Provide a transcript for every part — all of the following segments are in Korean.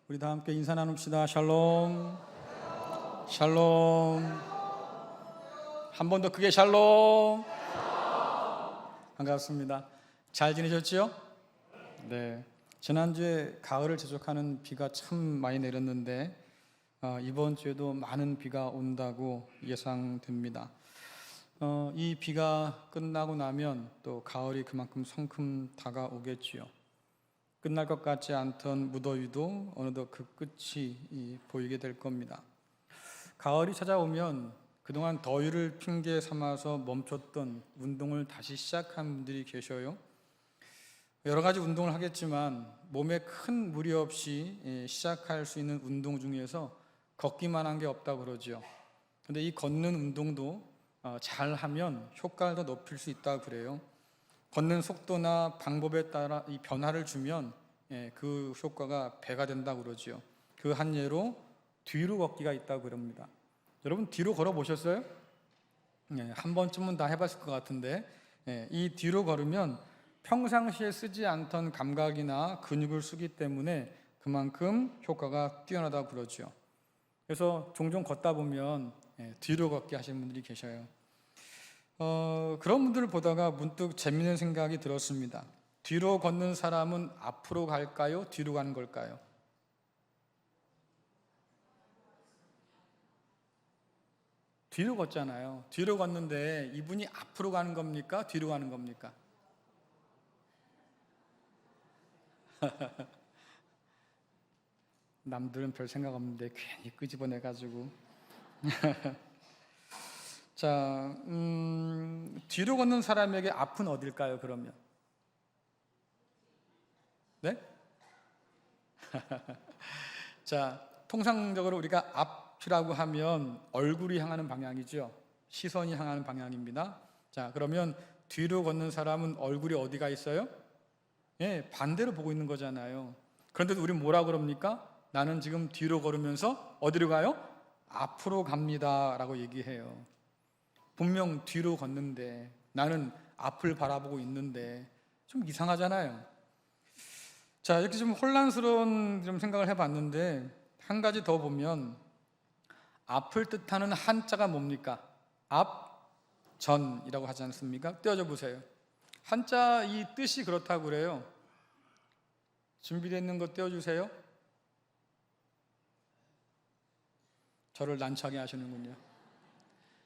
우리 다 함께 인사 나눕시다. 샬롬. 샬롬. 한 번 더 크게 샬롬. 반갑습니다. 잘 지내셨지요? 네. 지난주에 가을을 재촉하는 비가 참 많이 내렸는데 이번 주에도 많은 비가 온다고 예상됩니다. 이 비가 끝나고 나면 또 가을이 그만큼 성큼 다가오겠지요. 끝날 것 같지 않던 무더위도 어느덧 그 끝이 보이게 될 겁니다. 가을이 찾아오면 그동안 더위를 핑계 삼아서 멈췄던 운동을 다시 시작한 분들이 계셔요. 여러 가지 운동을 하겠지만 몸에 큰 무리 없이 시작할 수 있는 운동 중에서 걷기만 한 게 없다고 그러죠. 근데 이 걷는 운동도 잘하면 효과를 더 높일 수 있다고 그래요. 걷는 속도나 방법에 따라 이 변화를 주면 그 효과가 배가 된다고 그러죠. 그 한 예로 뒤로 걷기가 있다고 그럽니다. 여러분 뒤로 걸어 보셨어요? 한 번쯤은 다 해봤을 것 같은데 이 뒤로 걸으면 평상시에 쓰지 않던 감각이나 근육을 쓰기 때문에 그만큼 효과가 뛰어나다고 그러죠. 그래서 종종 걷다 보면 뒤로 걷기 하시는 분들이 계셔요. 그런 분들을 보다가 문득 재미있는 생각이 들었습니다. 뒤로 걷는 사람은 앞으로 갈까요? 뒤로 가는 걸까요? 뒤로 걷잖아요. 뒤로 걷는데 이분이 앞으로 가는 겁니까? 뒤로 가는 겁니까? 남들은 별 생각 없는데 괜히 끄집어내가지고 자, 뒤로 걷는 사람에게 앞은 어딜까요? 그러면 네? 자, 통상적으로 우리가 앞이라고 하면 얼굴이 향하는 방향이죠. 시선이 향하는 방향입니다. 자, 그러면 뒤로 걷는 사람은 얼굴이 어디가 있어요? 반대로 보고 있는 거잖아요. 그런데도 우리 뭐라 그럽니까? 나는 지금 뒤로 걸으면서 어디로 가요? 앞으로 갑니다 라고 얘기해요. 분명 뒤로 걷는데 나는 앞을 바라보고 있는데 좀 이상하잖아요. 자, 이렇게 좀 혼란스러운 좀 생각을 해봤는데 한 가지 더 보면 앞을 뜻하는 한자가 뭡니까? 앞, 전이라고 하지 않습니까? 떼어줘 보세요. 한자 이 뜻이 그렇다고 그래요. 준비되어 있는 거 떼어주세요. 저를 난처하게 하시는군요.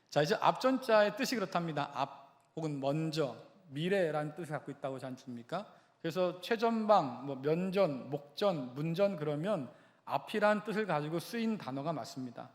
자, 이제 앞전자의 뜻이 그렇답니다. 앞 혹은 먼저, 미래라는 뜻을 갖고 있다고 하지 않습니까? 그래서 최전방, 면전, 목전, 문전 그러면 앞이라는 뜻을 가지고 쓰인 단어가 맞습니다.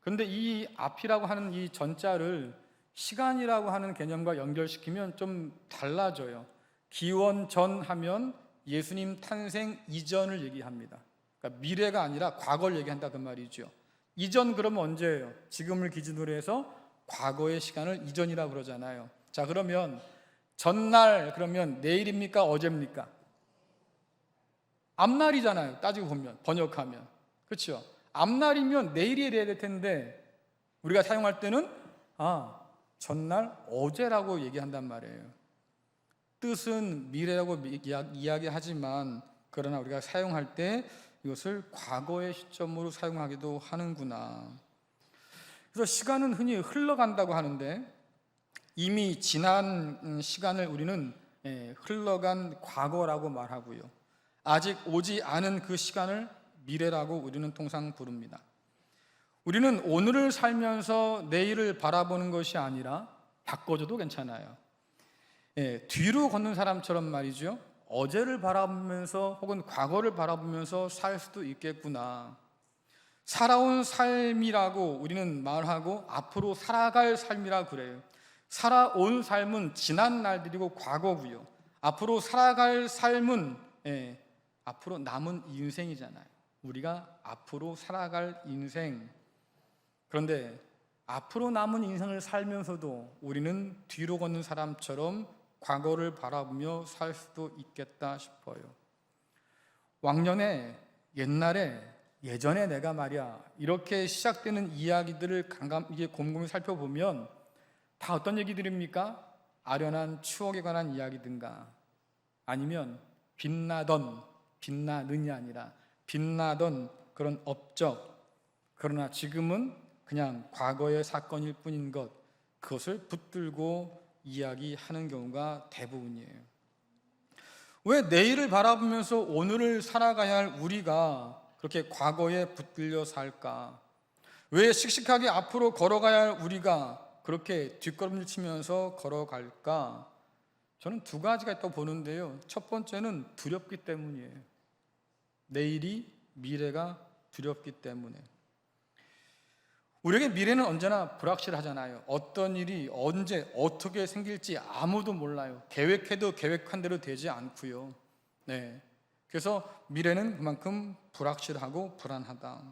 그런데 이 앞이라고 하는 이 전자를 시간이라고 하는 개념과 연결시키면 좀 달라져요. 기원전 하면 예수님 탄생 이전을 얘기합니다. 그러니까 미래가 아니라 과거를 얘기한다 그 말이죠. 이전 그러면 언제예요? 지금을 기준으로 해서 과거의 시간을 이전이라고 그러잖아요. 자, 그러면 전날 그러면 내일입니까? 어제입니까? 앞날이잖아요. 따지고 보면 번역하면 그렇죠? 앞날이면 내일이 돼야 될 텐데 우리가 사용할 때는 전날 어제라고 얘기한단 말이에요. 뜻은 미래라고 이야기하지만 그러나 우리가 사용할 때 이것을 과거의 시점으로 사용하기도 하는구나. 그래서 시간은 흔히 흘러간다고 하는데 이미 지난 시간을 우리는 흘러간 과거라고 말하고요. 아직 오지 않은 그 시간을 미래라고 우리는 통상 부릅니다. 우리는 오늘을 살면서 내일을 바라보는 것이 아니라 바꿔줘도 괜찮아요. 뒤로 걷는 사람처럼 말이죠. 어제를 바라보면서 혹은 과거를 바라보면서 살 수도 있겠구나. 살아온 삶이라고 우리는 말하고 앞으로 살아갈 삶이라고 그래요. 살아온 삶은 지난 날들이고 과거고요. 앞으로 살아갈 삶은 앞으로 남은 인생이잖아요. 우리가 앞으로 살아갈 인생. 그런데 앞으로 남은 인생을 살면서도 우리는 뒤로 걷는 사람처럼 과거를 바라보며 살 수도 있겠다 싶어요. 왕년에 옛날에 예전에 내가 말이야 이렇게 시작되는 이야기들을 곰곰이 살펴보면 다 어떤 얘기들입니까? 아련한 추억에 관한 이야기든가 아니면 빛나느냐 아니라 빛나던 그런 업적, 그러나 지금은 그냥 과거의 사건일 뿐인 것, 그것을 붙들고 이야기하는 경우가 대부분이에요. 왜 내일을 바라보면서 오늘을 살아가야 할 우리가 그렇게 과거에 붙들려 살까? 왜 씩씩하게 앞으로 걸어가야 할 우리가 그렇게 뒷걸음질 치면서 걸어갈까? 저는 두 가지가 있다고 보는데요. 첫 번째는 두렵기 때문이에요. 내일이, 미래가 두렵기 때문에. 우리에게 미래는 언제나 불확실하잖아요. 어떤 일이 언제 어떻게 생길지 아무도 몰라요. 계획해도 계획한 대로 되지 않고요. 네. 그래서 미래는 그만큼 불확실하고 불안하다.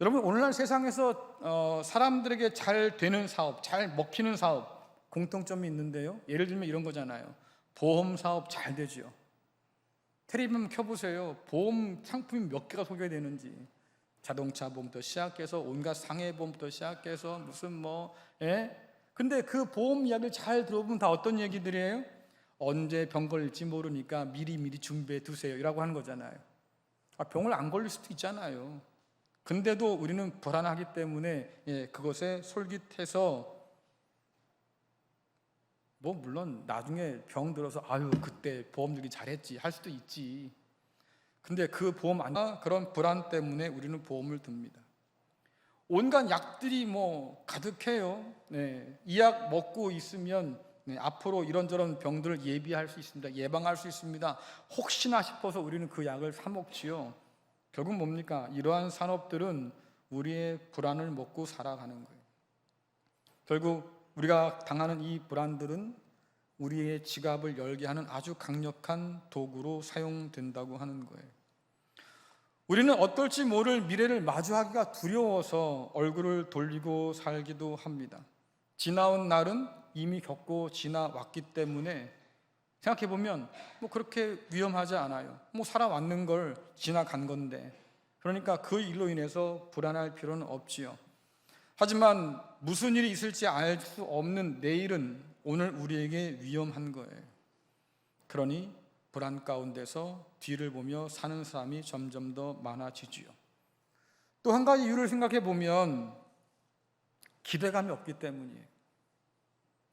여러분, 오늘날 세상에서 사람들에게 잘 되는 사업, 잘 먹히는 사업 공통점이 있는데요. 예를 들면 이런 거잖아요. 보험 사업 잘 되죠. 텔레비 한번 켜보세요. 보험 상품이 몇 개가 소개되는지. 자동차 보험부터 시작해서 온갖 상해 보험부터 시작해서 무슨 근데 그 보험 이야기를 잘 들어보면 다 어떤 얘기들이에요? 언제 병 걸릴지 모르니까 미리 준비해 두세요 이라고 하는 거잖아요. 병을 안 걸릴 수도 있잖아요. 근데도 우리는 불안하기 때문에 그것에 솔깃해서 물론 나중에 병 들어서 그때 보험 들기 잘했지 할 수도 있지. 근데 그 보험 그런 불안 때문에 우리는 보험을 듭니다. 온갖 약들이 가득해요. 이 약 먹고 있으면 앞으로 이런저런 병들을 예비할 수 있습니다. 예방할 수 있습니다. 혹시나 싶어서 우리는 그 약을 사 먹지요. 결국 뭡니까? 이러한 산업들은 우리의 불안을 먹고 살아가는 거예요. 결국 우리가 당하는 이 불안들은 우리의 지갑을 열게 하는 아주 강력한 도구로 사용된다고 하는 거예요. 우리는 어떨지 모를 미래를 마주하기가 두려워서 얼굴을 돌리고 살기도 합니다. 지나온 날은 이미 겪고 지나왔기 때문에 생각해보면 그렇게 위험하지 않아요. 살아왔는 걸 지나간 건데, 그러니까 그 일로 인해서 불안할 필요는 없지요. 하지만 무슨 일이 있을지 알 수 없는 내일은 오늘 우리에게 위험한 거예요. 그러니 불안 가운데서 뒤를 보며 사는 사람이 점점 더 많아지지요. 또 한 가지 이유를 생각해 보면 기대감이 없기 때문이에요.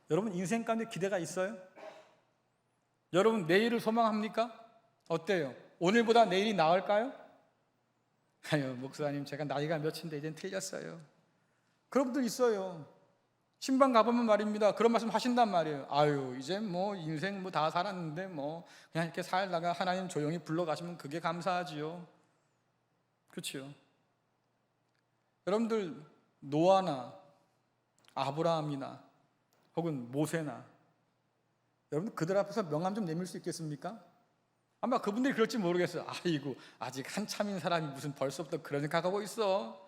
여러분, 인생 가운데 기대가 있어요? 여러분, 내일을 소망합니까? 어때요? 오늘보다 내일이 나을까요? 목사님, 제가 나이가 몇인데 이젠 틀렸어요. 그런 분들 있어요. 신방 가보면 말입니다. 그런 말씀 하신단 말이에요. 이제 인생 다 살았는데 그냥 이렇게 살다가 하나님 조용히 불러가시면 그게 감사하지요. 그렇죠? 여러분들 노아나 아브라함이나 혹은 모세나 여러분 그들 앞에서 명함 좀 내밀 수 있겠습니까? 아마 그분들이 그럴지 모르겠어요. 아직 한참인 사람이 무슨 벌써부터 그런 생각하고 있어.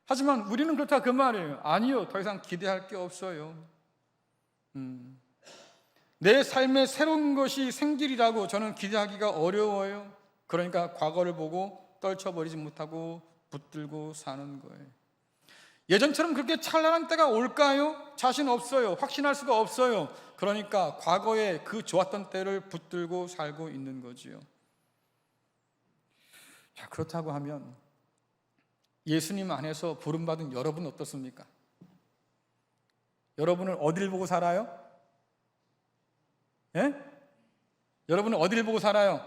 하지만 우리는 그렇다 그 말이에요. 아니요, 더 이상 기대할 게 없어요. 내 삶에 새로운 것이 생기리라고 저는 기대하기가 어려워요. 그러니까 과거를 보고 떨쳐버리지 못하고 붙들고 사는 거예요. 예전처럼 그렇게 찬란한 때가 올까요? 자신 없어요. 확신할 수가 없어요. 그러니까 과거에 그 좋았던 때를 붙들고 살고 있는 거지요. 자, 그렇다고 하면 예수님 안에서 부름받은 여러분 어떻습니까? 여러분은 어디를 보고 살아요? 여러분은 어디를 보고 살아요?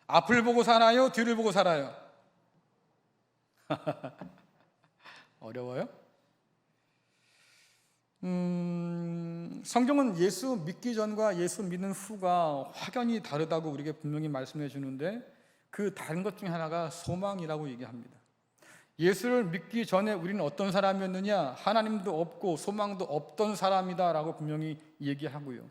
앞을 보고 살아요? 뒤를 보고 살아요? 어려워요? 성경은 예수 믿기 전과 예수 믿는 후가 확연히 다르다고 우리에게 분명히 말씀해 주는데 그 다른 것 중에 하나가 소망이라고 얘기합니다. 예수를 믿기 전에 우리는 어떤 사람이었느냐? 하나님도 없고 소망도 없던 사람이다 라고 분명히 얘기하고요.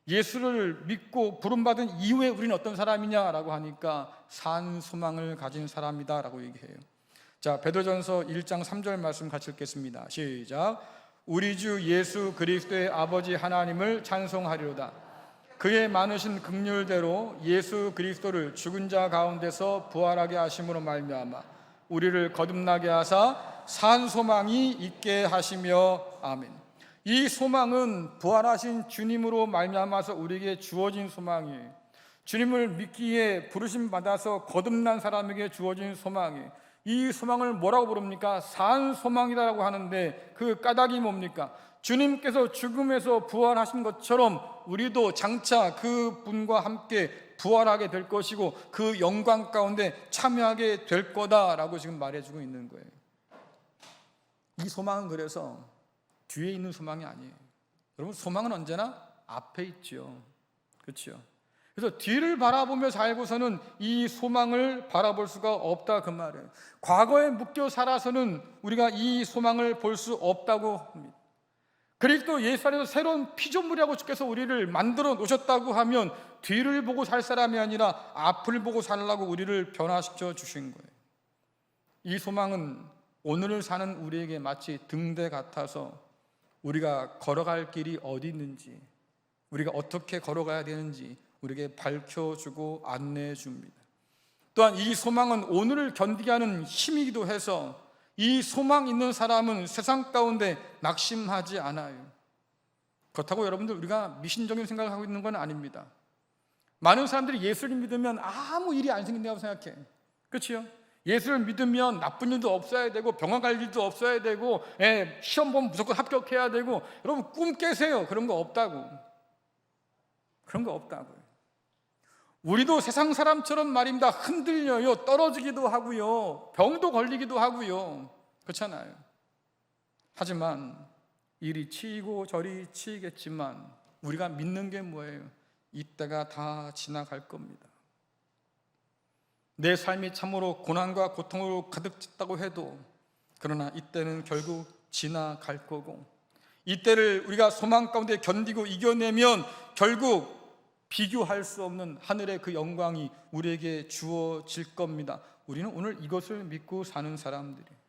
예수를 믿고 부름받은 이후에 우리는 어떤 사람이냐라고 하니까 산 소망을 가진 사람이다 라고 얘기해요. 자, 베드로전서 1장 3절 말씀 같이 읽겠습니다. 시작. 우리 주 예수 그리스도의 아버지 하나님을 찬송하리로다. 그의 많으신 긍휼대로 예수 그리스도를 죽은 자 가운데서 부활하게 하심으로 말미암아 우리를 거듭나게 하사 산 소망이 있게 하시며 아멘. 이 소망은 부활하신 주님으로 말미암아서 우리에게 주어진 소망이에요. 주님을 믿기에 부르심 받아서 거듭난 사람에게 주어진 소망이, 이 소망을 뭐라고 부릅니까? 산 소망이라고 하는데 그 까닭이 뭡니까? 주님께서 죽음에서 부활하신 것처럼 우리도 장차 그 분과 함께 부활하게 될 것이고 그 영광 가운데 참여하게 될 거다라고 지금 말해주고 있는 거예요. 이 소망은 그래서 뒤에 있는 소망이 아니에요. 여러분, 소망은 언제나 앞에 있죠. 그렇죠? 그래서 뒤를 바라보며 살고서는 이 소망을 바라볼 수가 없다, 그 말이에요. 과거에 묶여 살아서는 우리가 이 소망을 볼 수 없다고 합니다. 그리스도 예수 안에서 새로운 피조물이라고 주께서 우리를 만들어 놓으셨다고 하면 뒤를 보고 살 사람이 아니라 앞을 보고 살라고 우리를 변화시켜 주신 거예요. 이 소망은 오늘을 사는 우리에게 마치 등대 같아서 우리가 걸어갈 길이 어디 있는지, 우리가 어떻게 걸어가야 되는지 우리에게 밝혀주고 안내해 줍니다. 또한 이 소망은 오늘을 견디게 하는 힘이기도 해서 이 소망 있는 사람은 세상 가운데 낙심하지 않아요. 그렇다고 여러분들 우리가 미신적인 생각을 하고 있는 건 아닙니다. 많은 사람들이 예수를 믿으면 아무 일이 안 생긴다고 생각해. 그렇죠? 예수를 믿으면 나쁜 일도 없어야 되고 병원 갈 일도 없어야 되고 시험 보면 무조건 합격해야 되고, 여러분 꿈 깨세요. 그런 거 없다고. 그런 거 없다고요. 우리도 세상 사람처럼 말입니다. 흔들려요. 떨어지기도 하고요. 병도 걸리기도 하고요. 그렇잖아요. 하지만 이리 치이고 저리 치이겠지만 우리가 믿는 게 뭐예요? 이때가 다 지나갈 겁니다. 내 삶이 참으로 고난과 고통으로 가득 찼다고 해도 그러나 이때는 결국 지나갈 거고, 이때를 우리가 소망 가운데 견디고 이겨내면 결국 비교할 수 없는 하늘의 그 영광이 우리에게 주어질 겁니다. 우리는 오늘 이것을 믿고 사는 사람들이에요.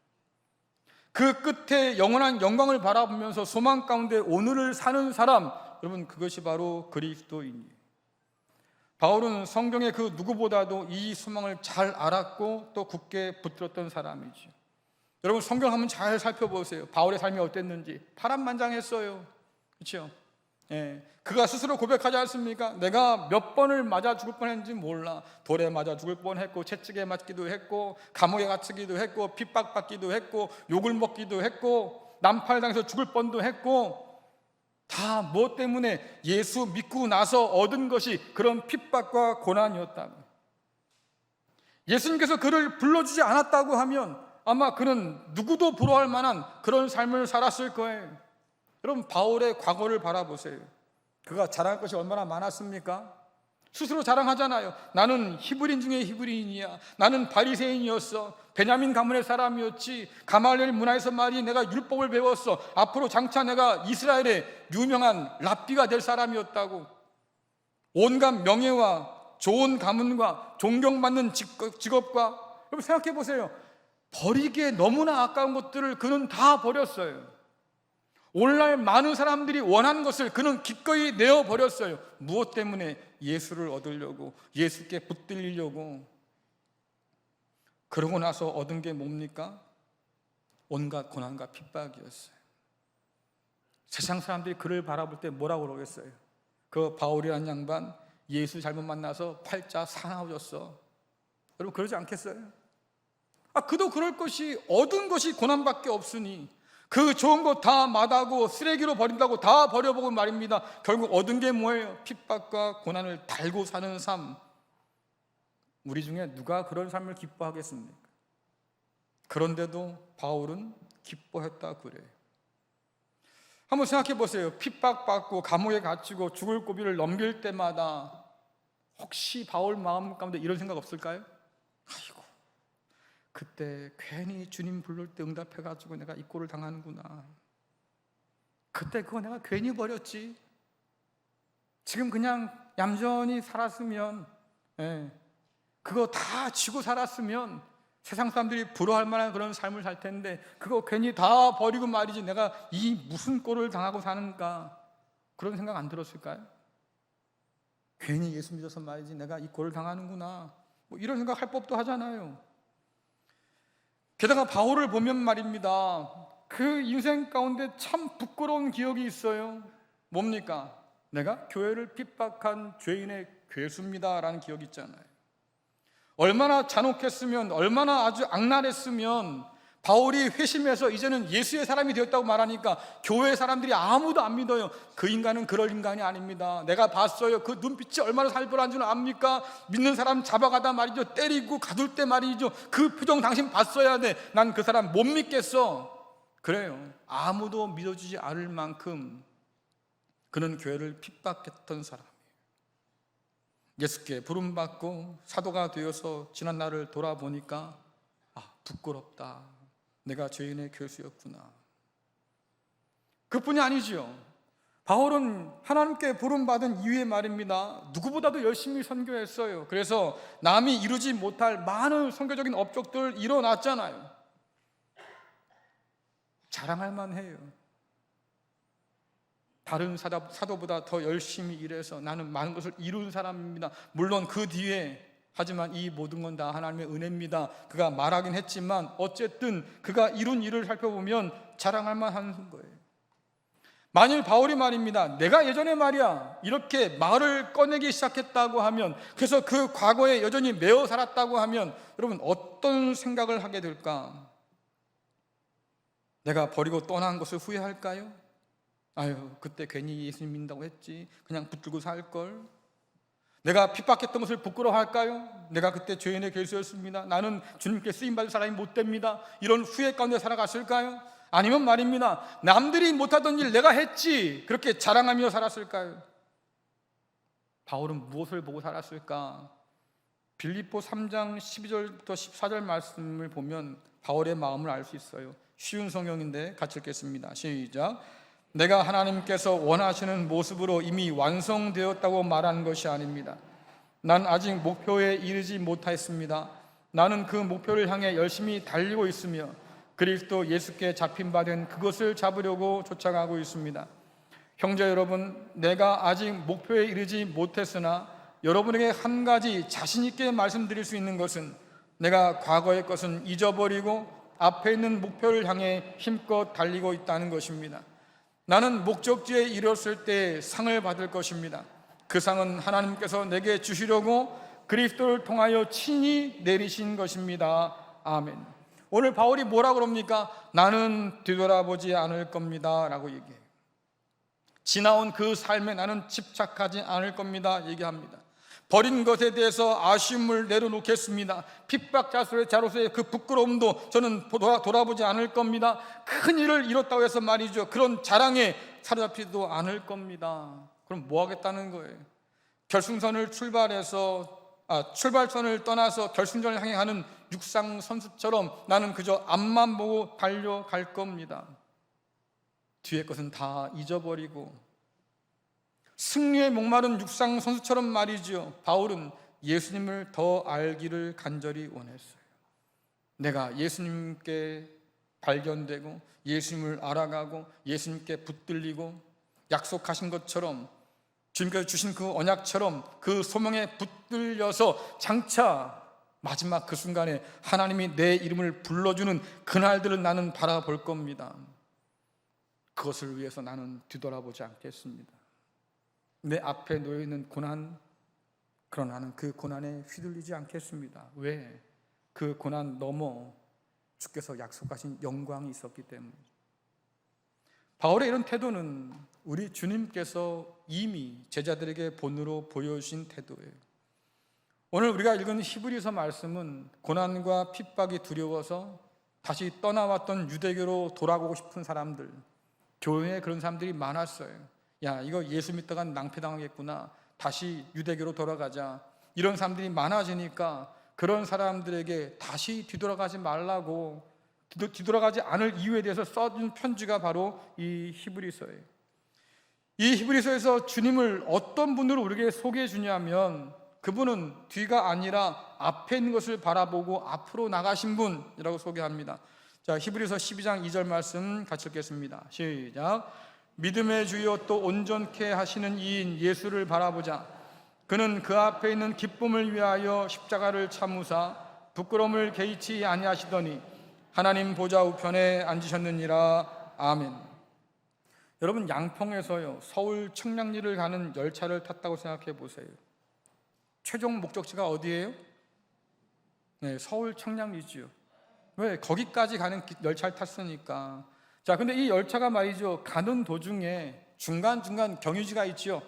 그 끝에 영원한 영광을 바라보면서 소망 가운데 오늘을 사는 사람, 여러분 그것이 바로 그리스도인이에요. 바울은 성경의 그 누구보다도 이 소망을 잘 알았고 또 굳게 붙들었던 사람이죠. 여러분 성경 한번 잘 살펴보세요. 바울의 삶이 어땠는지. 파란만장했어요. 그렇죠? 그가 스스로 고백하지 않습니까? 내가 몇 번을 맞아 죽을 뻔했는지 몰라. 돌에 맞아 죽을 뻔했고, 채찍에 맞기도 했고, 감옥에 갇히기도 했고, 핍박받기도 했고, 욕을 먹기도 했고, 난팔당해서 죽을 뻔도 했고, 다 무엇 때문에? 예수 믿고 나서 얻은 것이 그런 핍박과 고난이었다고. 예수님께서 그를 불러주지 않았다고 하면 아마 그는 누구도 부러워할 만한 그런 삶을 살았을 거예요. 여러분 바울의 과거를 바라보세요. 그가 자랑할 것이 얼마나 많았습니까? 스스로 자랑하잖아요. 나는 히브리인 중에 히브리인이야. 나는 바리새인이었어. 베냐민 가문의 사람이었지. 가말리엘 문화에서 말이 내가 율법을 배웠어. 앞으로 장차 내가 이스라엘의 유명한 랍비가 될 사람이었다고. 온갖 명예와 좋은 가문과 존경받는 직업과, 여러분 생각해 보세요. 버리기에 너무나 아까운 것들을 그는 다 버렸어요. 오늘날 많은 사람들이 원하는 것을 그는 기꺼이 내어버렸어요. 무엇 때문에? 예수를 얻으려고, 예수께 붙들리려고. 그러고 나서 얻은 게 뭡니까? 온갖 고난과 핍박이었어요. 세상 사람들이 그를 바라볼 때 뭐라고 그러겠어요? 그 바울이라는 양반 예수 잘못 만나서 팔자 사나워졌어. 여러분 그러지 않겠어요? 그도 그럴 것이, 얻은 것이 고난밖에 없으니 그 좋은 거 다 마다하고 쓰레기로 버린다고 다 버려보고 말입니다. 결국 얻은 게 뭐예요? 핍박과 고난을 달고 사는 삶. 우리 중에 누가 그런 삶을 기뻐하겠습니까? 그런데도 바울은 기뻐했다 그래요. 한번 생각해 보세요. 핍박받고 감옥에 갇히고 죽을 고비를 넘길 때마다 혹시 바울 마음 가운데 이런 생각 없을까요? 아이고, 그때 괜히 주님 부를 때 응답해가지고 내가 이 꼴을 당하는구나. 그때 그거 내가 괜히 버렸지. 지금 그냥 얌전히 살았으면, 그거 다 지고 살았으면 세상 사람들이 부러워할 만한 그런 삶을 살 텐데 그거 괜히 다 버리고 말이지 내가 이 무슨 꼴을 당하고 사는가. 그런 생각 안 들었을까요? 괜히 예수 믿어서 말이지 내가 이 꼴을 당하는구나, 뭐 이런 생각 할 법도 하잖아요. 게다가 바울을 보면 말입니다, 그 인생 가운데 참 부끄러운 기억이 있어요. 뭡니까? 내가 교회를 핍박한 죄인의 괴수입니다라는 기억이 있잖아요. 얼마나 잔혹했으면, 얼마나 아주 악랄했으면 바울이 회심해서 이제는 예수의 사람이 되었다고 말하니까 교회 사람들이 아무도 안 믿어요. 그 인간은 그럴 인간이 아닙니다. 내가 봤어요. 그 눈빛이 얼마나 살벌한 줄 압니까? 믿는 사람 잡아가다 말이죠. 때리고 가둘 때 말이죠. 그 표정 당신 봤어야 돼. 난 그 사람 못 믿겠어. 그래요. 아무도 믿어주지 않을 만큼 그는 교회를 핍박했던 사람이에요. 예수께 부름받고 사도가 되어서 지난 날을 돌아보니까 부끄럽다. 내가 죄인의 교수였구나. 그뿐이 아니지요. 바울은 하나님께 부름받은 이후에 말입니다, 누구보다도 열심히 선교했어요. 그래서 남이 이루지 못할 많은 선교적인 업적들 일어났잖아요. 자랑할 만해요. 다른 사도보다 더 열심히 일해서 나는 많은 것을 이룬 사람입니다. 물론 그 뒤에 하지만 이 모든 건 다 하나님의 은혜입니다. 그가 말하긴 했지만 어쨌든 그가 이룬 일을 살펴보면 자랑할 만한 거예요. 만일 바울이 말입니다, 내가 예전에 말이야 이렇게 말을 꺼내기 시작했다고 하면, 그래서 그 과거에 여전히 매어 살았다고 하면 여러분 어떤 생각을 하게 될까? 내가 버리고 떠난 것을 후회할까요? 그때 괜히 예수님 믿는다고 했지, 그냥 붙들고 살걸. 내가 핍박했던 것을 부끄러워할까요? 내가 그때 죄인의 교수였습니다. 나는 주님께 쓰임받을 사람이 못 됩니다. 이런 후회 가운데 살아갔을까요? 아니면 말입니다, 남들이 못하던 일 내가 했지, 그렇게 자랑하며 살았을까요? 바울은 무엇을 보고 살았을까? 빌립보 3장 12절부터 14절 말씀을 보면 바울의 마음을 알 수 있어요. 쉬운 성경인데 같이 읽겠습니다. 시작. 내가 하나님께서 원하시는 모습으로 이미 완성되었다고 말한 것이 아닙니다. 난 아직 목표에 이르지 못했습니다. 나는 그 목표를 향해 열심히 달리고 있으며 그리스도 예수께 잡힌 바 된 그것을 잡으려고 쫓아가고 있습니다. 형제 여러분, 내가 아직 목표에 이르지 못했으나 여러분에게 한 가지 자신 있게 말씀드릴 수 있는 것은, 내가 과거의 것은 잊어버리고 앞에 있는 목표를 향해 힘껏 달리고 있다는 것입니다. 나는 목적지에 이르렀을 때 상을 받을 것입니다. 그 상은 하나님께서 내게 주시려고 그리스도를 통하여 친히 내리신 것입니다. 아멘. 오늘 바울이 뭐라고 그럽니까? 나는 뒤돌아보지 않을 겁니다 라고 얘기해요. 지나온 그 삶에 나는 집착하지 않을 겁니다 얘기합니다. 버린 것에 대해서 아쉬움을 내려놓겠습니다. 핍박자로서의 그 부끄러움도 저는 돌아보지 않을 겁니다. 큰 일을 이뤘다고 해서 말이죠, 그런 자랑에 사로잡히지도 않을 겁니다. 그럼 뭐 하겠다는 거예요? 결승선을 출발선을 떠나서 결승전을 향해 가는 육상 선수처럼 나는 그저 앞만 보고 달려갈 겁니다. 뒤의 것은 다 잊어버리고. 승리에 목마른 육상 선수처럼 말이죠, 바울은 예수님을 더 알기를 간절히 원했어요. 내가 예수님께 발견되고 예수님을 알아가고 예수님께 붙들리고 약속하신 것처럼, 주님께서 주신 그 언약처럼 그 소명에 붙들려서 장차 마지막 그 순간에 하나님이 내 이름을 불러주는 그날들을 나는 바라볼 겁니다. 그것을 위해서 나는 뒤돌아보지 않겠습니다. 내 앞에 놓여있는 고난, 그러나 나는 그 고난에 휘둘리지 않겠습니다. 왜? 그 고난 넘어 주께서 약속하신 영광이 있었기 때문에. 바울의 이런 태도는 우리 주님께서 이미 제자들에게 본으로 보여주신 태도예요. 오늘 우리가 읽은 히브리서 말씀은 고난과 핍박이 두려워서 다시 떠나왔던 유대교로 돌아가고 싶은 사람들, 교회에 그런 사람들이 많았어요. 이거 예수 믿다가 낭패당하겠구나, 다시 유대교로 돌아가자, 이런 사람들이 많아지니까 그런 사람들에게 다시 뒤돌아가지 말라고, 뒤돌아가지 않을 이유에 대해서 써준 편지가 바로 이 히브리서예요. 이 히브리서에서 주님을 어떤 분으로 우리에게 소개해 주냐면, 그분은 뒤가 아니라 앞에 있는 것을 바라보고 앞으로 나가신 분이라고 소개합니다. 자, 히브리서 12장 2절 말씀 같이 읽겠습니다. 시작. 믿음의 주여 또 온전케 하시는 이인 예수를 바라보자. 그는 그 앞에 있는 기쁨을 위하여 십자가를 참으사 부끄러움을 개의치 아니하시더니 하나님 보좌 우편에 앉으셨느니라. 아멘. 여러분, 양평에서요 서울 청량리를 가는 열차를 탔다고 생각해 보세요. 최종 목적지가 어디예요? 네, 서울 청량리지요. 왜? 거기까지 가는 열차를 탔으니까. 자, 근데 이 열차가 말이죠, 가는 도중에 중간중간 경유지가 있죠.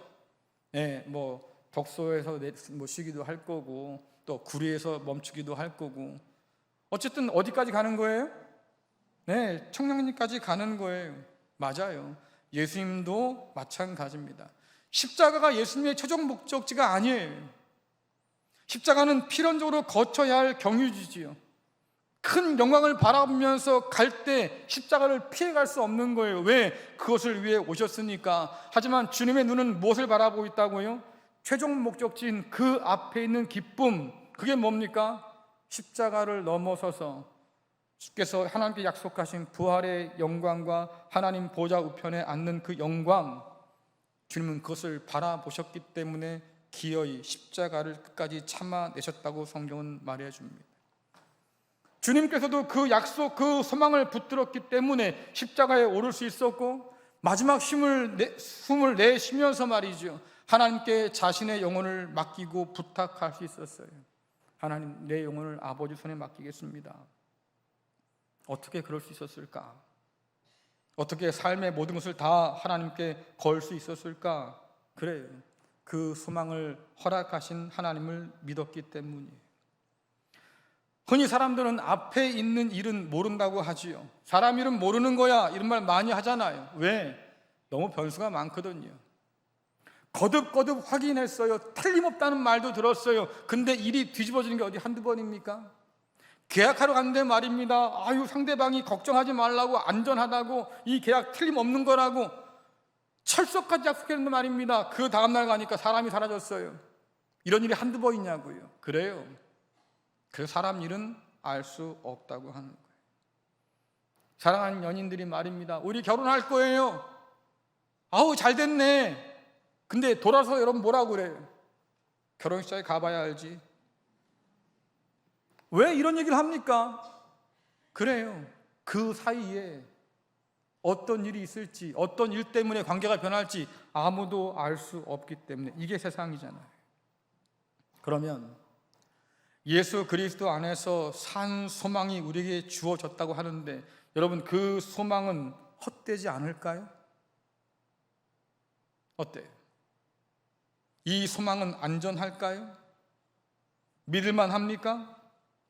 네, 뭐 덕소에서 뭐 쉬기도 할 거고, 또 구리에서 멈추기도 할 거고, 어쨌든 어디까지 가는 거예요? 네, 청량리까지 가는 거예요. 맞아요. 예수님도 마찬가지입니다. 십자가가 예수님의 최종 목적지가 아니에요. 십자가는 필연적으로 거쳐야 할 경유지지요. 큰 영광을 바라보면서 갈 때 십자가를 피해갈 수 없는 거예요. 왜? 그것을 위해 오셨으니까. 하지만 주님의 눈은 무엇을 바라보고 있다고요? 최종 목적지인 그 앞에 있는 기쁨, 그게 뭡니까? 십자가를 넘어서서 주께서 하나님께 약속하신 부활의 영광과 하나님 보좌 우편에 앉는 그 영광, 주님은 그것을 바라보셨기 때문에 기어이 십자가를 끝까지 참아내셨다고 성경은 말해줍니다. 주님께서도 그 약속, 그 소망을 붙들었기 때문에 십자가에 오를 수 있었고, 마지막 숨을 내쉬면서 말이죠, 하나님께 자신의 영혼을 맡기고 부탁할 수 있었어요. 하나님, 내 영혼을 아버지 손에 맡기겠습니다. 어떻게 그럴 수 있었을까? 어떻게 삶의 모든 것을 다 하나님께 걸 수 있었을까? 그래요. 그 소망을 허락하신 하나님을 믿었기 때문이에요. 흔히 사람들은 앞에 있는 일은 모른다고 하지요. 사람 일은 모르는 거야, 이런 말 많이 하잖아요. 왜? 너무 변수가 많거든요. 거듭거듭 확인했어요. 틀림없다는 말도 들었어요. 근데 일이 뒤집어지는 게 어디 한두 번입니까? 계약하러 갔는데 말입니다, 아유, 상대방이 걱정하지 말라고, 안전하다고, 이 계약 틀림없는 거라고 철석까지 약속했는데 말입니다, 그 다음날 가니까 사람이 사라졌어요. 이런 일이 한두 번이냐고요. 그래요. 그 사람 일은 알 수 없다고 하는 거예요. 사랑하는 연인들이 말입니다, 우리 결혼할 거예요. 아우, 잘 됐네. 근데 돌아서 여러분 뭐라고 그래요? 결혼식장에 가봐야 알지. 왜 이런 얘기를 합니까? 그래요. 그 사이에 어떤 일이 있을지, 어떤 일 때문에 관계가 변할지 아무도 알 수 없기 때문에. 이게 세상이잖아요. 그러면 예수 그리스도 안에서 산 소망이 우리에게 주어졌다고 하는데, 여러분, 그 소망은 헛되지 않을까요? 어때요? 이 소망은 안전할까요? 믿을만 합니까?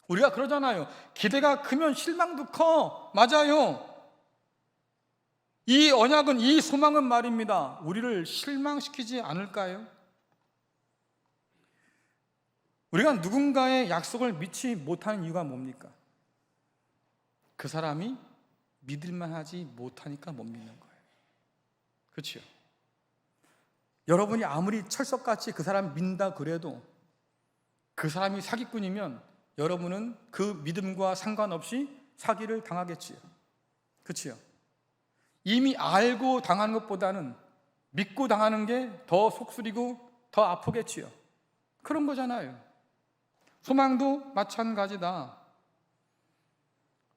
우리가 그러잖아요. 기대가 크면 실망도 커. 맞아요. 이 언약은, 이 소망은 말입니다, 우리를 실망시키지 않을까요? 우리가 누군가의 약속을 믿지 못하는 이유가 뭡니까? 그 사람이 믿을만하지 못하니까 못 믿는 거예요. 그렇죠? 여러분이 아무리 철석같이 그 사람 믿는다 그래도 그 사람이 사기꾼이면 여러분은 그 믿음과 상관없이 사기를 당하겠지요. 그렇죠? 이미 알고 당하는 것보다는 믿고 당하는 게 더 속쓰리고 더 아프겠지요. 그런 거잖아요. 소망도 마찬가지다.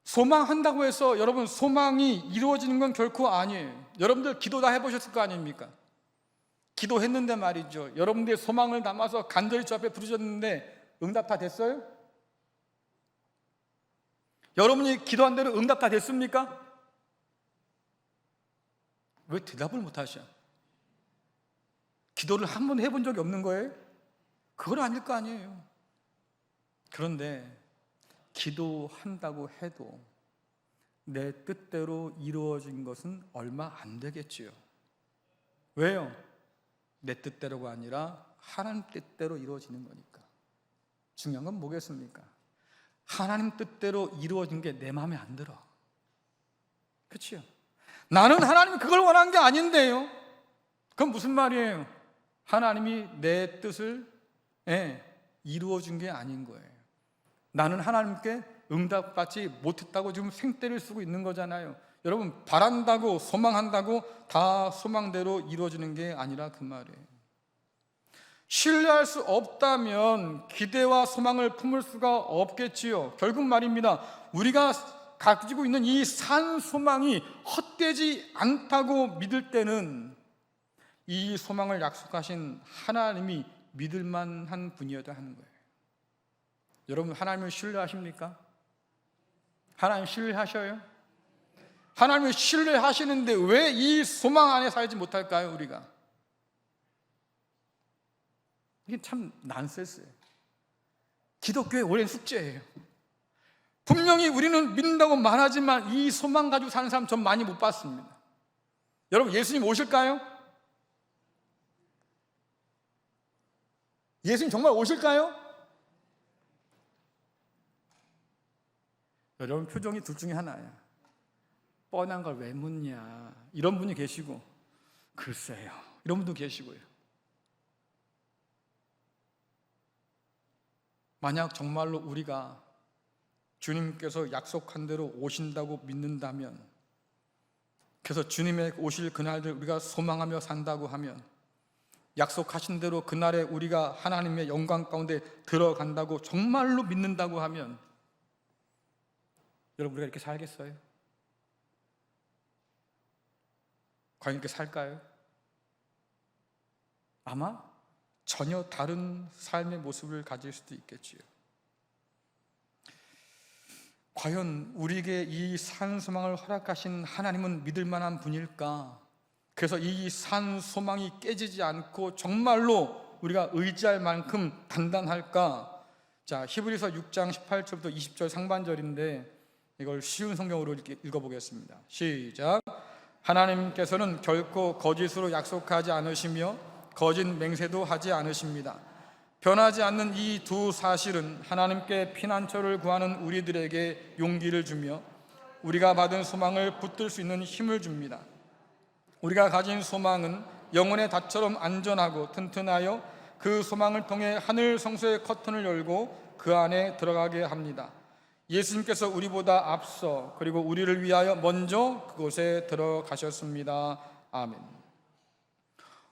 소망한다고 해서 여러분 소망이 이루어지는 건 결코 아니에요. 여러분들 기도 다 해보셨을 거 아닙니까? 기도했는데 말이죠, 여러분들의 소망을 담아서 간절히 저 앞에 부르셨는데 응답 다 됐어요? 여러분이 기도한 대로 응답 다 됐습니까? 왜 대답을 못 하셔? 기도를 한 번 해본 적이 없는 거예요? 그건 아닐 거 아니에요. 그런데 기도한다고 해도 내 뜻대로 이루어진 것은 얼마 안 되겠지요. 왜요? 내 뜻대로가 아니라 하나님 뜻대로 이루어지는 거니까. 중요한 건 뭐겠습니까? 하나님 뜻대로 이루어진 게 내 마음에 안 들어. 그렇죠? 나는 하나님이 그걸 원한 게 아닌데요. 그건 무슨 말이에요? 하나님이 내 뜻을 이루어준 게 아닌 거예요. 나는 하나님께 응답받지 못했다고 지금 생떼를 쓰고 있는 거잖아요. 여러분, 바란다고 소망한다고 다 소망대로 이루어지는 게 아니라 그 말이에요. 신뢰할 수 없다면 기대와 소망을 품을 수가 없겠지요. 결국 말입니다, 우리가 가지고 있는 이 산 소망이 헛되지 않다고 믿을 때는 이 소망을 약속하신 하나님이 믿을만한 분이어야 하는 거예요. 여러분, 하나님을 신뢰하십니까? 하나님 신뢰하셔요? 하나님을 신뢰하시는데 왜 이 소망 안에 살지 못할까요, 우리가? 이게 참 난센스예요. 기독교의 오랜 숙제예요. 분명히 우리는 믿는다고 말하지만 이 소망 가지고 사는 사람 전 많이 못 봤습니다. 여러분, 예수님 오실까요? 예수님 정말 오실까요? 여러분, 표정이 둘 중에 하나야. 뻔한 걸 왜 묻냐, 이런 분이 계시고, 글쎄요, 이런 분도 계시고요. 만약 정말로 우리가 주님께서 약속한 대로 오신다고 믿는다면, 그래서 주님의 오실 그날을 우리가 소망하며 산다고 하면, 약속하신 대로 그날에 우리가 하나님의 영광 가운데 들어간다고 정말로 믿는다고 하면, 여러분, 우리가 이렇게 살겠어요? 과연 이렇게 살까요? 아마 전혀 다른 삶의 모습을 가질 수도 있겠지요. 과연 우리에게 이 산 소망을 허락하신 하나님은 믿을 만한 분일까? 그래서 이 산 소망이 깨지지 않고 정말로 우리가 의지할 만큼 단단할까? 자, 히브리서 6장 18절부터 20절 상반절인데 이걸 쉬운 성경으로 읽어보겠습니다. 시작. 하나님께서는 결코 거짓으로 약속하지 않으시며 거짓 맹세도 하지 않으십니다. 변하지 않는 이 두 사실은 하나님께 피난처를 구하는 우리들에게 용기를 주며 우리가 받은 소망을 붙들 수 있는 힘을 줍니다. 우리가 가진 소망은 영혼의 닷처럼 안전하고 튼튼하여 그 소망을 통해 하늘 성소의 커튼을 열고 그 안에 들어가게 합니다. 예수님께서 우리보다 앞서 그리고 우리를 위하여 먼저 그곳에 들어가셨습니다. 아멘.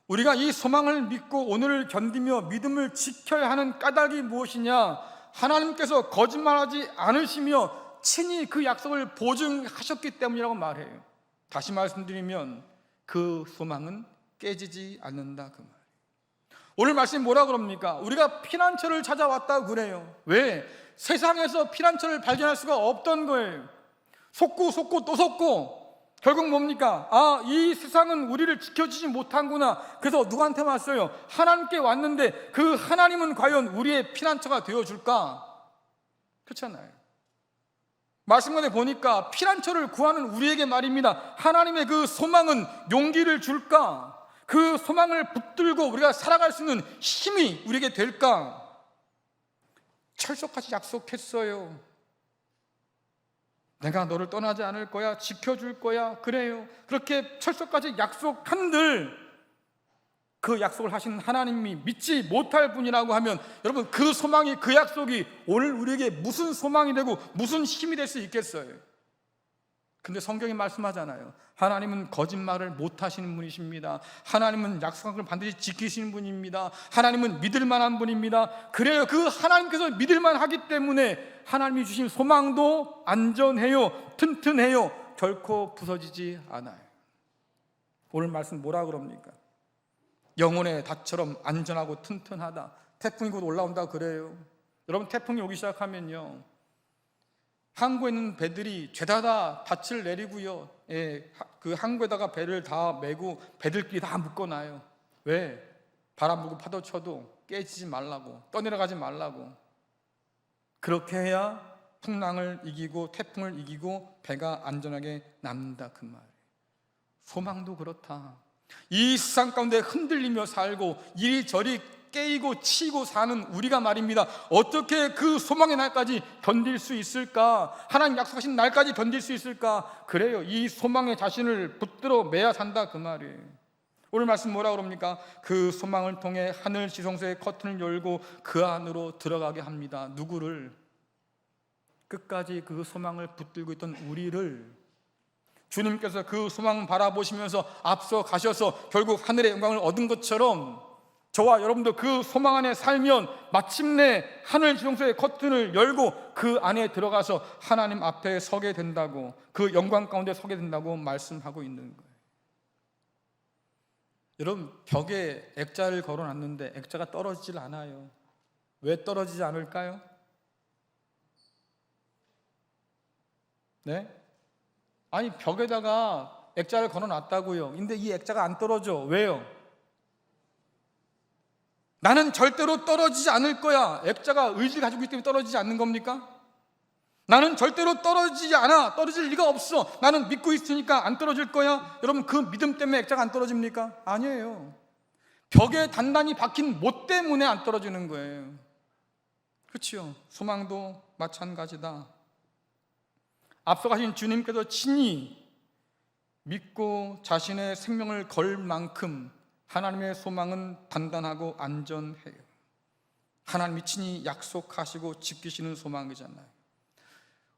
우리가 이 소망을 믿고 오늘을 견디며 믿음을 지켜야 하는 까닭이 무엇이냐? 하나님께서 거짓말하지 않으시며 친히 그 약속을 보증하셨기 때문이라고 말해요. 다시 말씀드리면 그 소망은 깨지지 않는다, 그 말이에요. 오늘 말씀이 뭐라 그럽니까? 우리가 피난처를 찾아왔다고 그래요. 왜? 세상에서 피난처를 발견할 수가 없던 거예요. 속고 또 속고 결국 뭡니까? 아, 이 세상은 우리를 지켜주지 못한구나. 그래서 누구한테 왔어요? 하나님께 왔는데 그 하나님은 과연 우리의 피난처가 되어줄까? 그렇잖아요. 말씀 가운데 보니까 피난처를 구하는 우리에게 말입니다. 하나님의 그 소망은 용기를 줄까? 그 소망을 붙들고 우리가 살아갈 수 있는 힘이 우리에게 될까? 철석같이 약속했어요. 내가 너를 떠나지 않을 거야, 지켜줄 거야. 그래요. 그렇게 철석같이 약속한들 그 약속을 하신 하나님이 믿지 못할 분이라고 하면 여러분, 그 소망이, 그 약속이 오늘 우리에게 무슨 소망이 되고 무슨 힘이 될 수 있겠어요? 근데 성경이 말씀하잖아요. 하나님은 거짓말을 못 하시는 분이십니다. 하나님은 약속한 걸 반드시 지키시는 분입니다. 하나님은 믿을 만한 분입니다. 그래요. 그 하나님께서 믿을 만하기 때문에 하나님이 주신 소망도 안전해요, 튼튼해요, 결코 부서지지 않아요. 오늘 말씀 뭐라 그럽니까? 영혼의 닷처럼 안전하고 튼튼하다. 태풍이 곧 올라온다 그래요. 여러분, 태풍이 오기 시작하면요, 항구에 있는 배들이 죄다다 닻을 내리고요, 그 항구에다가 배를 다 메고 배들끼리 다 묶어놔요. 왜? 바람 불고 파도 쳐도 깨지지 말라고, 떠내려가지 말라고. 그렇게 해야 풍랑을 이기고 태풍을 이기고 배가 안전하게 남는다, 그 말이에요. 소망도 그렇다. 이 세상 가운데 흔들리며 살고 이리저리 깨이고 치고 사는 우리가 말입니다. 어떻게 그 소망의 날까지 견딜 수 있을까? 하나님 약속하신 날까지 견딜 수 있을까? 그래요. 이 소망의 자신을 붙들어 매야 산다, 그 말이에요. 오늘 말씀 뭐라 그럽니까? 그 소망을 통해 하늘 지성소의 커튼을 열고 그 안으로 들어가게 합니다. 누구를? 끝까지 그 소망을 붙들고 있던 우리를 주님께서 그 소망 바라보시면서 앞서 가셔서 결국 하늘의 영광을 얻은 것처럼 저와 여러분도 그 소망 안에 살면 마침내 하늘 지성소의 커튼을 열고 그 안에 들어가서 하나님 앞에 서게 된다고, 그 영광 가운데 서게 된다고 말씀하고 있는 거예요. 여러분, 벽에 액자를 걸어놨는데 액자가 떨어지질 않아요. 왜 떨어지지 않을까요? 네? 아니, 벽에다가 액자를 걸어놨다고요. 근데 이 액자가 안 떨어져. 왜요? 나는 절대로 떨어지지 않을 거야. 액자가 의지를 가지고 있기 때문에 떨어지지 않는 겁니까? 나는 절대로 떨어지지 않아. 떨어질 리가 없어. 나는 믿고 있으니까 안 떨어질 거야. 여러분, 그 믿음 때문에 액자가 안 떨어집니까? 아니에요. 벽에 단단히 박힌 못 때문에 안 떨어지는 거예요. 그렇죠? 소망도 마찬가지다. 앞서가신 주님께서 친히 믿고 자신의 생명을 걸 만큼 하나님의 소망은 단단하고 안전해요. 하나님이 친히 약속하시고 지키시는 소망이잖아요.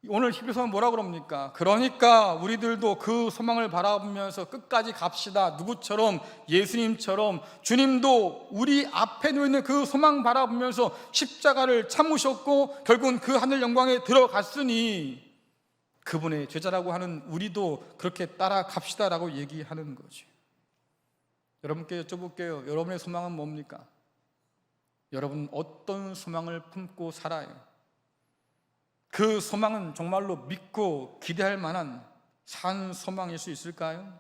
오늘 히브리서는 뭐라 그럽니까? 그러니까 우리들도 그 소망을 바라보면서 끝까지 갑시다. 누구처럼? 예수님처럼. 주님도 우리 앞에 놓여있는 그 소망 바라보면서 십자가를 참으셨고 결국은 그 하늘 영광에 들어갔으니 그분의 제자라고 하는 우리도 그렇게 따라갑시다라고 얘기하는 거죠. 여러분께 여쭤볼게요. 여러분의 소망은 뭡니까? 여러분 어떤 소망을 품고 살아요? 그 소망은 정말로 믿고 기대할 만한 산 소망일 수 있을까요?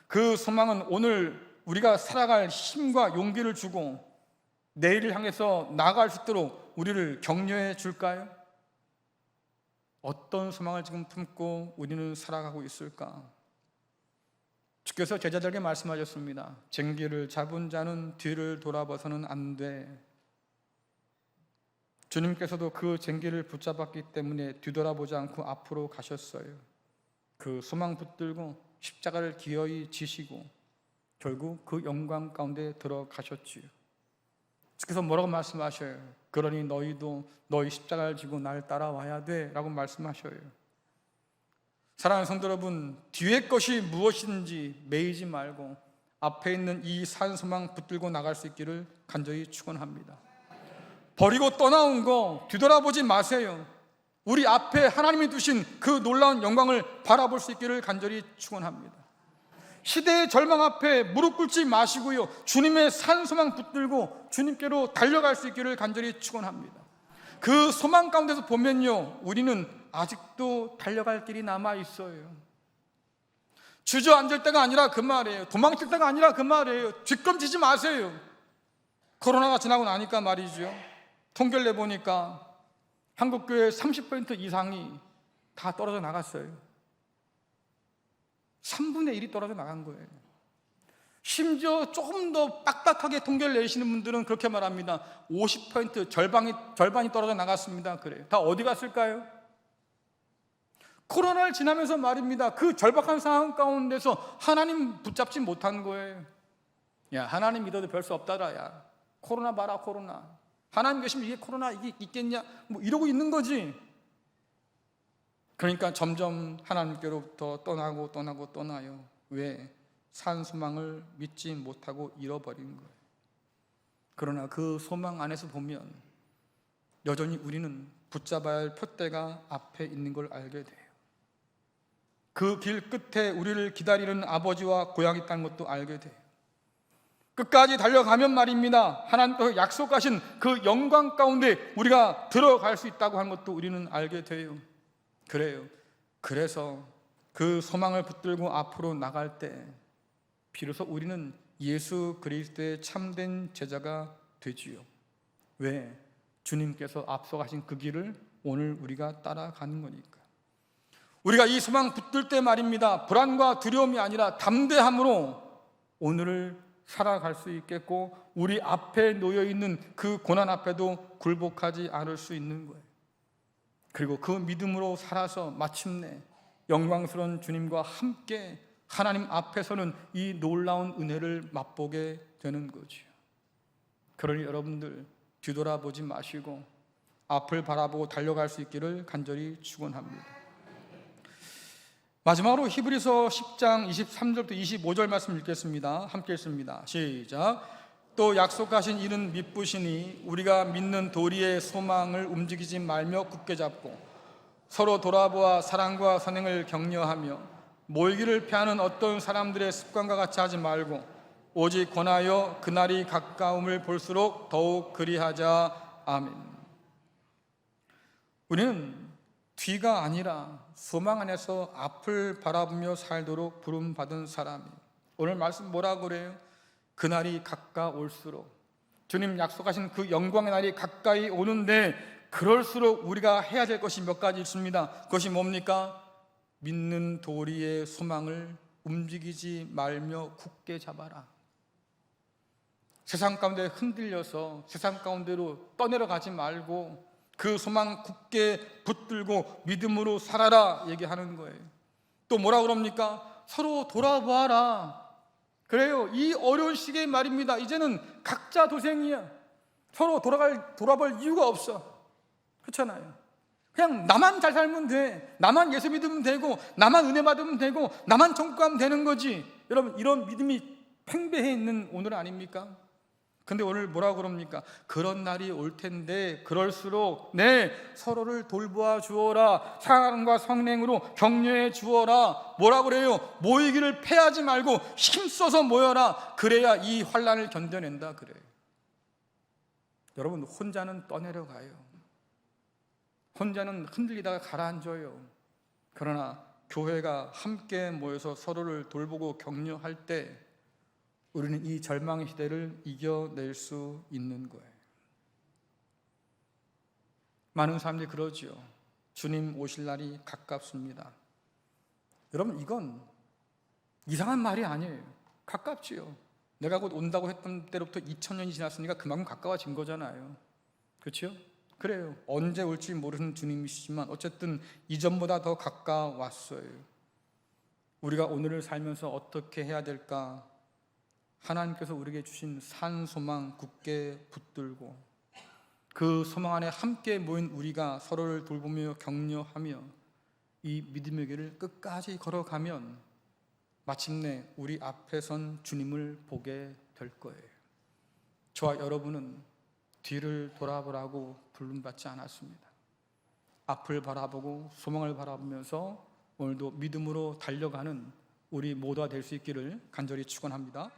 그 소망은 오늘 우리가 살아갈 힘과 용기를 주고 내일을 향해서 나아갈 수 있도록 우리를 격려해 줄까요? 어떤 소망을 지금 품고 우리는 살아가고 있을까? 주께서 제자들에게 말씀하셨습니다. 쟁기를 잡은 자는 뒤를 돌아봐서는 안 돼. 주님께서도 그 쟁기를 붙잡았기 때문에 뒤돌아보지 않고 앞으로 가셨어요. 그 소망 붙들고 십자가를 기어이 지시고 결국 그 영광 가운데 들어가셨지요. 주께서 뭐라고 말씀하셔요? 그러니 너희도 너희 십자가를 지고 날 따라와야 돼 라고 말씀하셔요. 사랑하는 성도 여러분, 뒤의 것이 무엇인지 매이지 말고 앞에 있는 이 산 소망 붙들고 나갈 수 있기를 간절히 축원합니다. 버리고 떠나온 거 뒤돌아보지 마세요. 우리 앞에 하나님이 두신 그 놀라운 영광을 바라볼 수 있기를 간절히 축원합니다. 시대의 절망 앞에 무릎 꿇지 마시고요, 주님의 산 소망 붙들고 주님께로 달려갈 수 있기를 간절히 축원합니다. 그 소망 가운데서 보면요, 우리는 아직도 달려갈 길이 남아 있어요. 주저앉을 때가 아니라 그 말이에요. 도망칠 때가 아니라 그 말이에요. 뒷걸음치지 마세요. 코로나가 지나고 나니까 말이죠, 통계를 내보니까 한국교회 30% 이상이 다 떨어져 나갔어요. 3분의 1이 떨어져 나간 거예요. 심지어 조금 더 빡빡하게 통계를 내시는 분들은 그렇게 말합니다. 50% 절반이 떨어져 나갔습니다. 그래요. 다 어디 갔을까요? 코로나를 지나면서 말입니다. 그 절박한 상황 가운데서 하나님 붙잡지 못한 거예요. 야, 하나님 믿어도 별 수 없다라. 야, 코로나 봐라, 코로나. 하나님 계시면 이게 코로나 이게 있겠냐? 뭐 이러고 있는 거지. 그러니까 점점 하나님께로부터 떠나요. 왜? 산 소망을 믿지 못하고 잃어버린 거예요. 그러나 그 소망 안에서 보면 여전히 우리는 붙잡아야 할 표대가 앞에 있는 걸 알게 돼요. 그 길 끝에 우리를 기다리는 아버지와 고향이 있다는 것도 알게 돼요. 끝까지 달려가면 말입니다, 하나님께서 약속하신 그 영광 가운데 우리가 들어갈 수 있다고 하는 것도 우리는 알게 돼요. 그래요. 그래서 그 소망을 붙들고 앞으로 나갈 때 비로소 우리는 예수 그리스도의 참된 제자가 되지요. 왜? 주님께서 앞서가신 그 길을 오늘 우리가 따라가는 거니까. 우리가 이 소망 붙들 때 말입니다, 불안과 두려움이 아니라 담대함으로 오늘을 살아갈 수 있겠고 우리 앞에 놓여있는 그 고난 앞에도 굴복하지 않을 수 있는 거예요. 그리고 그 믿음으로 살아서 마침내 영광스러운 주님과 함께 하나님 앞에서는 이 놀라운 은혜를 맛보게 되는 거죠. 그러니 여러분들 뒤돌아보지 마시고 앞을 바라보고 달려갈 수 있기를 간절히 축원합니다. 마지막으로 히브리서 10장 23절부터 25절 말씀 읽겠습니다. 함께 읽습니다. 시작. 또 약속하신 이는 미쁘시니 우리가 믿는 도리의 소망을 움직이지 말며 굳게 잡고 서로 돌아보아 사랑과 선행을 격려하며 모이기를 피하는 어떤 사람들의 습관과 같이 하지 말고 오직 권하여 그날이 가까움을 볼수록 더욱 그리하자. 아멘. 우리는 뒤가 아니라 소망 안에서 앞을 바라보며 살도록 부름받은 사람이에요. 오늘 말씀 뭐라고 그래요? 그날이 가까울수록, 주님 약속하신 그 영광의 날이 가까이 오는데 그럴수록 우리가 해야 될 것이 몇 가지 있습니다. 그것이 뭡니까? 믿는 도리의 소망을 움직이지 말며 굳게 잡아라. 세상 가운데 흔들려서 세상 가운데로 떠내려가지 말고 그 소망 굳게 붙들고 믿음으로 살아라 얘기하는 거예요. 또 뭐라 그럽니까? 서로 돌아보아라. 그래요. 이 어려운 시기에 말입니다. 이제는 각자 도생이야. 서로 돌아볼 이유가 없어. 그렇잖아요. 그냥 나만 잘 살면 돼. 나만 예수 믿으면 되고, 나만 은혜 받으면 되고, 나만 천국 가면 되는 거지. 여러분, 이런 믿음이 팽배해 있는 오늘 아닙니까? 근데 오늘 뭐라고 그럽니까? 그런 날이 올 텐데 그럴수록 서로를 돌보아 주어라. 사랑과 성령으로 격려해 주어라. 뭐라고 그래요? 모이기를 패하지 말고 힘써서 모여라. 그래야 이 환난을 견뎌낸다 그래요. 여러분, 혼자는 떠내려가요. 혼자는 흔들리다가 가라앉아요. 그러나 교회가 함께 모여서 서로를 돌보고 격려할 때 우리는 이 절망의 시대를 이겨낼 수 있는 거예요. 많은 사람들이 그러지요. 주님 오실 날이 가깝습니다. 여러분, 이건 이상한 말이 아니에요. 가깝지요. 내가 곧 온다고 했던 때로부터 2000년이 지났으니까 그만큼 가까워진 거잖아요. 그렇죠? 그래요. 언제 올지 모르는 주님이시지만 어쨌든 이전보다 더 가까웠어요. 우리가 오늘을 살면서 어떻게 해야 될까? 하나님께서 우리에게 주신 산 소망 굳게 붙들고 그 소망 안에 함께 모인 우리가 서로를 돌보며 격려하며 이 믿음의 길을 끝까지 걸어가면 마침내 우리 앞에 선 주님을 보게 될 거예요. 저와 여러분은 뒤를 돌아보라고 부름받지 않았습니다. 앞을 바라보고 소망을 바라보면서 오늘도 믿음으로 달려가는 우리 모두가 될 수 있기를 간절히 축원합니다.